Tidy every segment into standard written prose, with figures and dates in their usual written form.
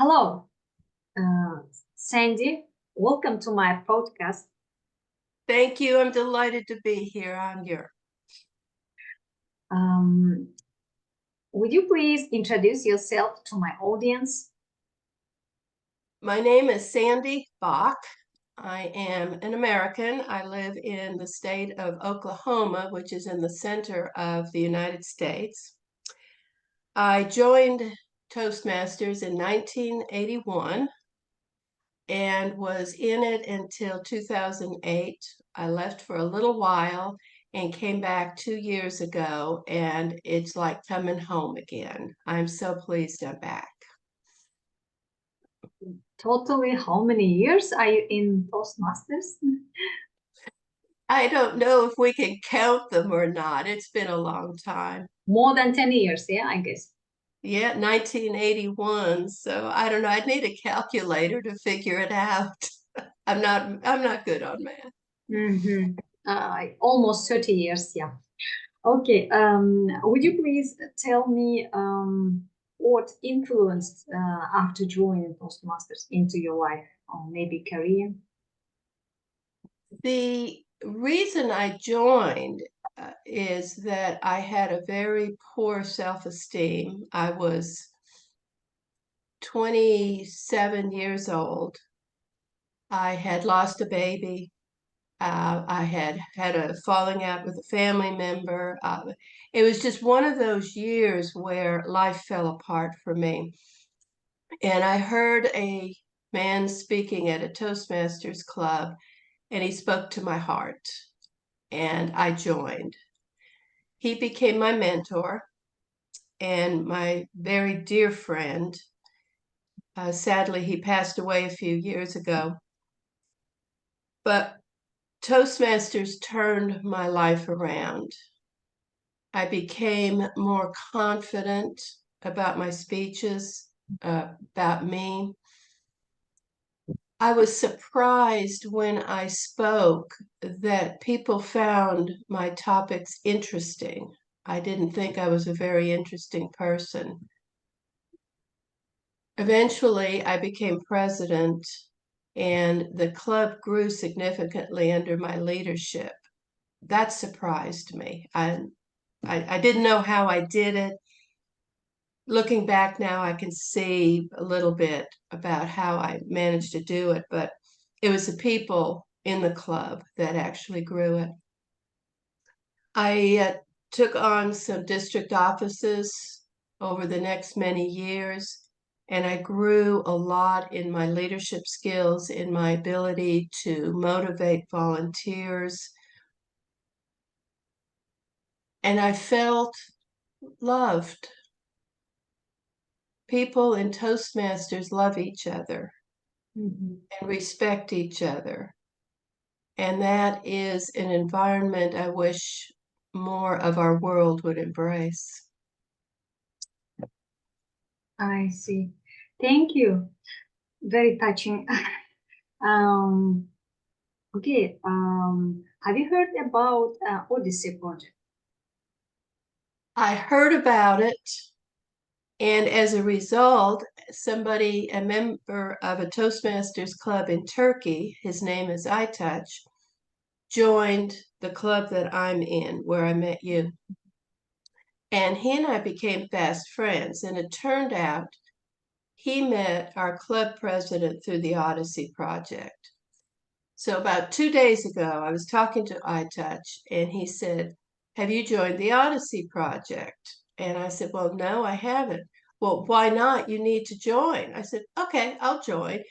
Hello, Sandy. Welcome to my podcast. Thank you. I'm delighted to be here on your. Would you please introduce yourself to my audience? My name is Sandy Bach. I am an American. I live in the state of Oklahoma, which is in the center of the United States. I joined Toastmasters in 1981 and was in it until 2008. I left for a little while and came back 2 years ago, and it's like coming home again. I'm so pleased I'm back. Totally, how many years are you in Toastmasters? I don't know if we can count them or not. It's been a long time. More than 10 years, yeah, I guess. Yeah, 1981. So I don't know. I'd need a calculator to figure it out. I'm not good on math. Mm-hmm. Almost 30 years, yeah. Okay, would you please tell me what influenced after joining Toastmasters into your life or maybe career? The reason I joined is that I had a very poor self-esteem. I was 27 years old. I had lost a baby. I had a falling out with a family member. It was just one of those years where life fell apart for me. And I heard a man speaking at a Toastmasters Club, and he spoke to my heart, and I joined. He became my mentor and my very dear friend. Sadly, he passed away a few years ago. But Toastmasters turned my life around. I became more confident about my speeches, about me. I was surprised when I spoke that people found my topics interesting. I didn't think I was a very interesting person. Eventually, I became president, and the club grew significantly under my leadership. That surprised me. I didn't know how I did it. Looking back now, I can see a little bit about how I managed to do it, but it was the people in the club that actually grew it. I took on some district offices over the next many years, and I grew a lot in my leadership skills, in my ability to motivate volunteers. And I felt loved. People in Toastmasters love each other and respect each other. And that is an environment I wish more of our world would embrace. I see. Thank you. Very touching. Okay. Have you heard about Odyssey project? I heard about it, and as a result, a member of a Toastmasters club in Turkey, his name is iTouch, joined the club that I'm in, where I met you. And he and I became fast friends, and it turned out he met our club president through the Odyssey Project. So about 2 days ago, I was talking to iTouch, and he said, "Have you joined the Odyssey Project?" And I said, "Well, no, I haven't." "Well, why not? You need to join." I said, "Okay, I'll join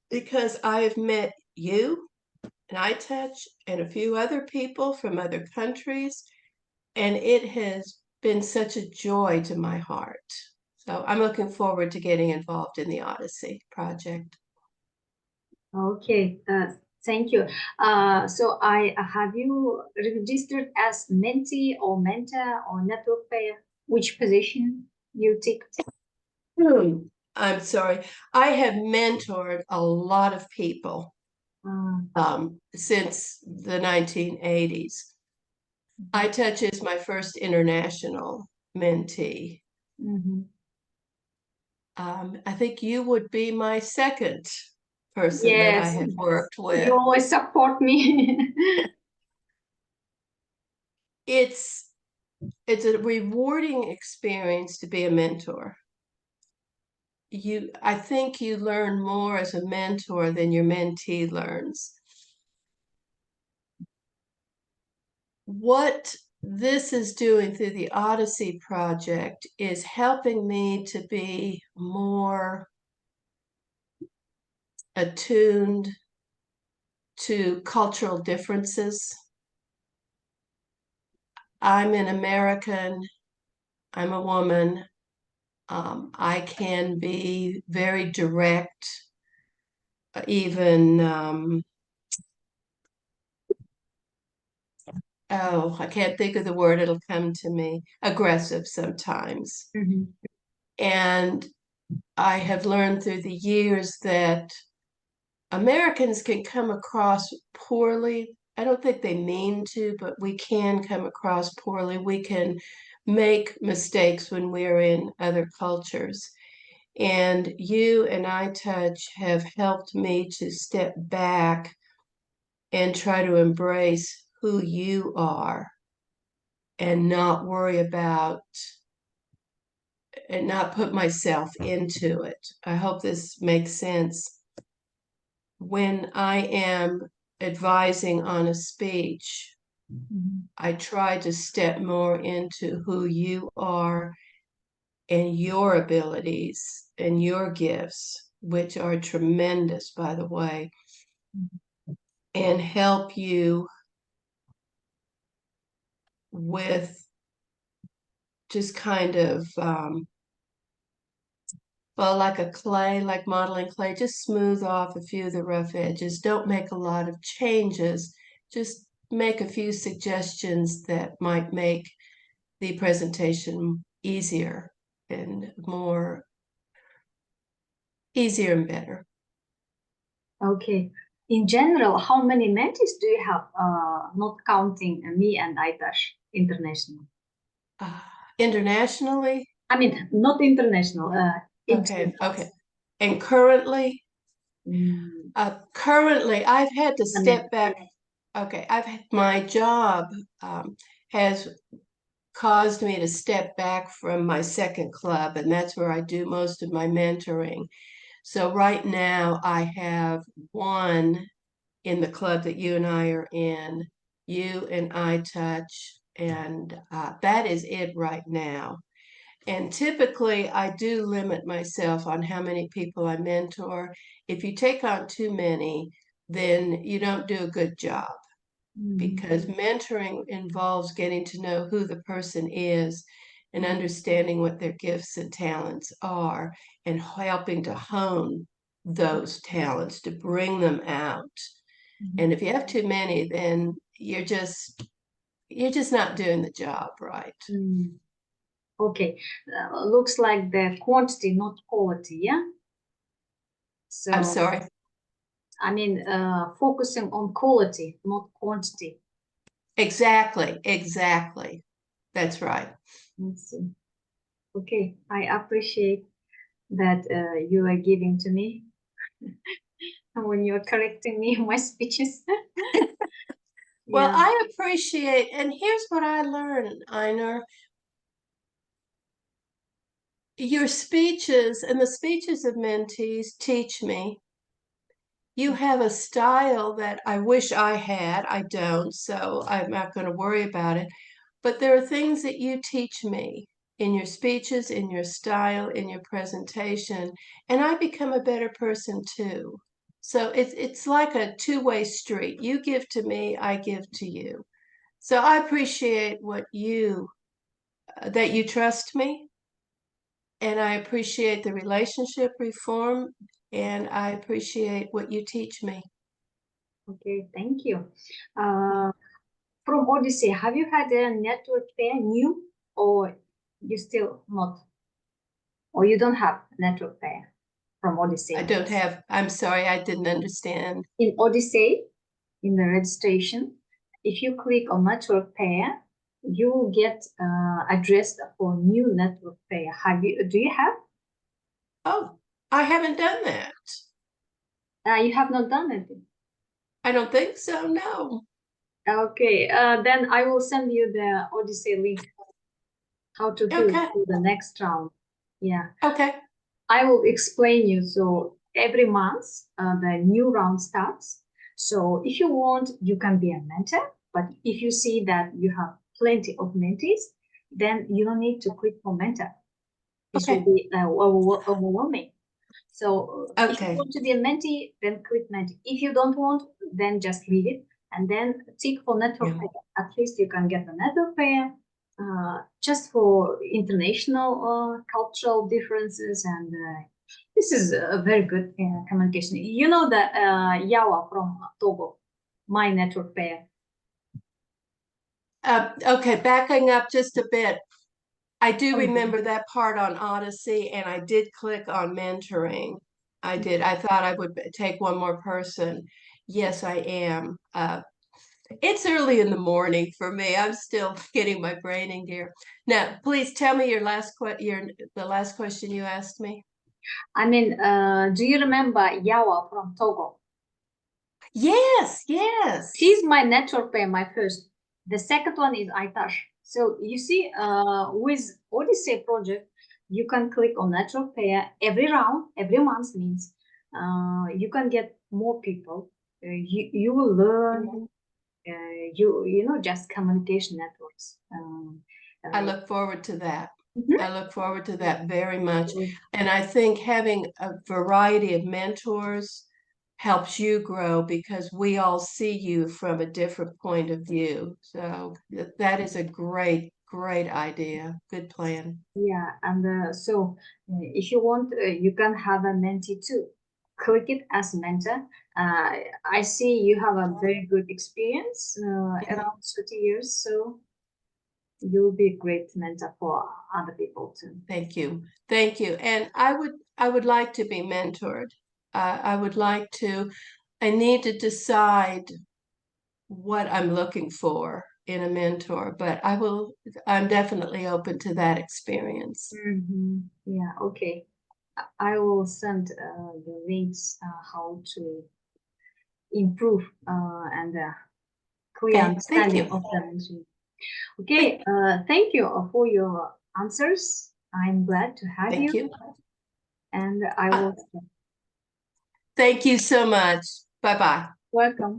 because I have met you and iTouch and a few other people from other countries, and it has been such a joy to my heart." So I'm looking forward to getting involved in the Odyssey Project. Okay. Thank you. So I have you registered as mentee or mentor or network player? Which position you take? I'm sorry. I have mentored a lot of people since the 1980s. iTouch is my first international mentee. I think you would be my second person that I Yes, have worked with. you always support me. It's a rewarding experience to be a mentor. I think you learn more as a mentor than your mentee learns. What this is doing through the Odyssey project is helping me to be more attuned to cultural differences. I'm an American, I'm a woman. I can be very direct, even, I can't think of the word, it'll come to me, aggressive sometimes. Mhm. And I have learned through the years that Americans can come across poorly. I don't think they mean to, but we can come across poorly. We can make mistakes when we're in other cultures. And you and iTouch have helped me to step back and try to embrace who you are and not worry about and not put myself into it. I hope this makes sense. When I am advising on a speech, Mhm. I try to step more into who you are and your abilities and your gifts, which are tremendous, by the way, and help you with just kind of, well, like a clay, like modeling clay, just smooth off a few of the rough edges. Don't make a lot of changes. Just make a few suggestions that might make the presentation easier and more easier and better. Okay. In general, how many mentees do you have, not counting me and Aitash international? Uh, Internationally, I mean, not international, in okay, general. okay. And currently, Mm, currently I've had to I mean, step back. Okay, my job has caused me to step back from my second club, and that's where I do most of my mentoring. So right now I have one in the club that you and I are in, you and I touch, and that is it right now. And typically, I do limit myself on how many people I mentor. If you take on too many, then you don't do a good job because mentoring involves getting to know who the person is and understanding what their gifts and talents are and helping to hone those talents to bring them out. And if you have too many, then you're just not doing the job right. mm, okay. Looks like the quantity, not quality, yeah? I'm So, sorry. I mean, focusing on quality, not quantity. Exactly. That's right. Let's see. Okay, I appreciate that you are giving to me when you're correcting me in my speeches. Well, Yeah. I appreciate, and here's what I learned, Einar. Your speeches and the speeches of mentees teach me. You have a style that I wish I had. I don't, so I'm not going to worry about it. But there are things that you teach me in your speeches, in your style, in your presentation, and I become a better person too. So it's like a two-way street. You give to me, I give to you. So I appreciate that you trust me, and I appreciate the relationship reform, and I appreciate what you teach me. Okay, thank you. From Odyssey, have you had a network pair new, or you still not, or you don't have network pair from Odyssey? I'm sorry, I didn't understand. In Odyssey, in the registration, if you click on network pair, you will get addressed for new network pair. Do you have? Oh, I haven't done that. You have not done it. I don't think so, no. Okay, then I will send you the Odyssey link, how to do Okay, for the next round. Yeah, okay. I will explain you. So every month, the new round starts. So if you want, you can be a mentor. But if you see that you have plenty of mentees, then you don't need to click for mentor. This will Okay, be overwhelming. So if you okay. want to be a mentee, then click mentee. If you don't want, then just leave it and then tick for network Yeah. pair. At least you can get the network pair just for international cultural differences. And this is a very good communication. You know the Yawa from Togo, my network pair. Okay, backing up just a bit. I do Okay. remember that part on Odyssey, and I did click on mentoring. I did. I thought I would take one more person. Yes, I am. It's early in the morning for me. I'm still getting my brain in gear. Now, please tell me the last question you asked me. I mean, do you remember Yawa from Togo? Yes, yes. She's my network pair, my first. The second one is Aitash. So you see, with Odyssey project, you can click on network pair every round, every month means you can get more people. You will learn. Mhm. You know just communication networks. I look forward to that. Mhm. I look forward to that very much. So, And I think having a variety of mentors helps you grow because we all see you from a different point of view. So that is a great, great idea. Good plan. yeah, and if you want, you can have a mentee too. Click it as mentor. I see you have a very good experience, Mhm. around 30 years, so you'll be a great mentor for other people too. Thank you. Thank you. And I would like to be mentored. I would like to, I need to decide what I'm looking for in a mentor, but I'm definitely open to that experience. Yeah, okay. I will send the links how to improve and clear Okay, thank understanding you. of the mission. Okay, Thank, thank you for your answers. I'm glad to have thank you, you. and I Uh, will Thank you so much. Bye-bye. welcome.